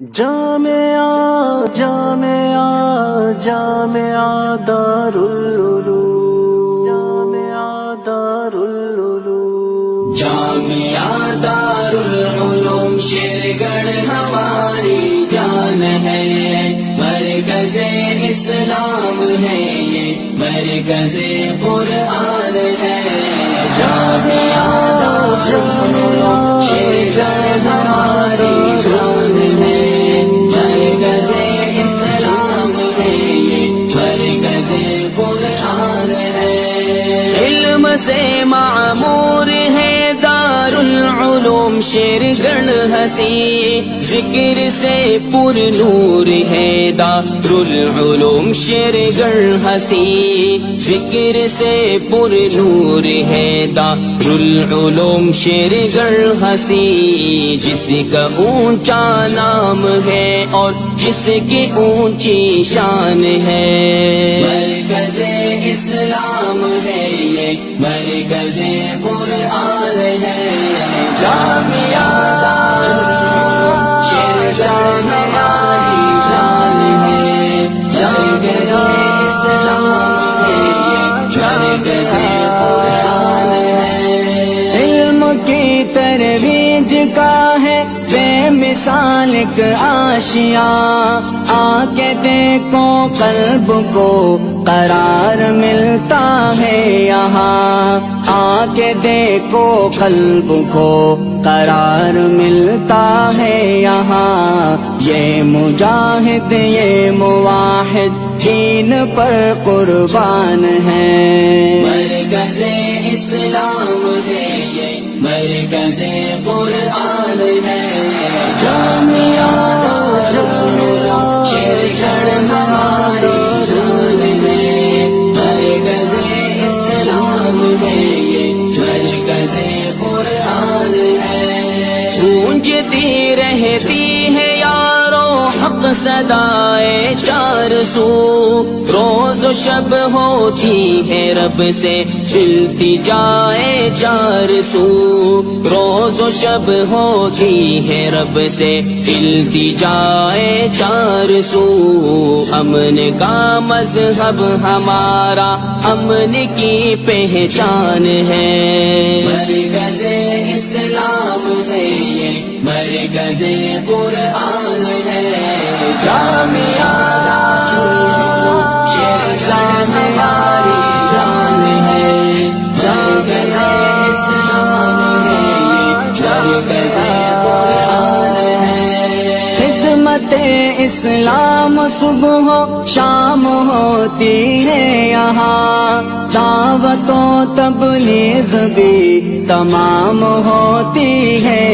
جامعہ جامعہ جامعہ دارالعلوم جامعہ دارالعلوم جامعہ دارالعلوم شیرگڑھ ہماری جان ہے، مرکز اسلام ہے یہ، مرکز قرآن ہے۔ جامعہ دارالعلوم شیرگڑھ ہماری جان ہے، مرکز اسلام ہے یہ، مرکز قرآن ہے۔ علم سے معمور ہے دارالعلوم شیرگڑھ ہنسی، ذکر سے پر نور ہے دارالعلوم شیرگڑھ ہنسی، ذکر سے پر نور ہے دارالعلوم شیرگڑھ ہنسی۔ جس کا اونچا نام ہے اور جس کی اونچی شان ہے، مرکز اسلام ہے یہ، مرکز قرآن ہے۔ جامعہ دارالعلوم شیرگڑھ ہماری جان ہے، مرکز اسلام ہے یہ، مرکز قرآن ہے۔ علم کی ترویج کا ہے بے مثال ایک آشیاں، آ کے دیکھو قلب کو قرار ملتا ہے یہاں، آ کے دیکھو قلب کو قرار ملتا ہے یہاں۔ یہ مجاہد یہ مواحد دین پر قربان ہے، مرکز اسلام ہے یہ، مرکز قرآن ہے۔ جامعہ دارالعلوم شیرگڑھ ہماری جان ہے، مرکز اسلام ہے یہ، مرکز قرآن ہے۔ گونجتی رہتی ہے یارو حق صدائے چار سو، روز و شب ہوتی ہے رب سے التجائے چار سو، روز و شب ہوتی ہے رب سے التجائے چار سو۔ امن کا مذہب ہمارا امن کی پہچان ہے، مرکز اسلام ہے یہ، مرکز قرآن ہے۔ جامعہ دارالعلوم شیرگڑھ ہماری جان ہے، مرکز اسلام ہے یہ، مرکز قرآن ہے۔ خدمت اسلام صبح و شام ہوتی ہے یہاں، دعوت و تبلیغ بھی تمام ہوتی ہے۔